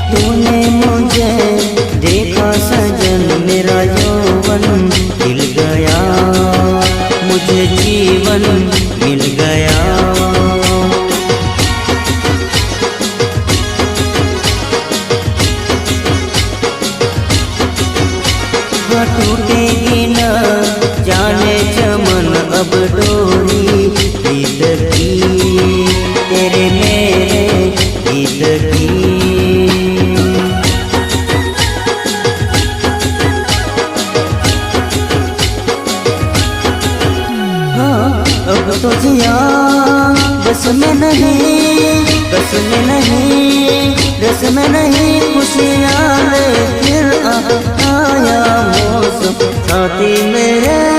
तूने मुझे देखा सजन, मेरा यौवन खिल गया, मुझे जीवन मिल गया। टूटेगी न जाने चमन अब डोरी प्रीत की, तेरे मेरे गीत की। हाँ अब तो जिया बस में नहीं, बस में नहीं, रस में नहीं, खुशियाँ ले फिर आया मौसम साथी मेरे।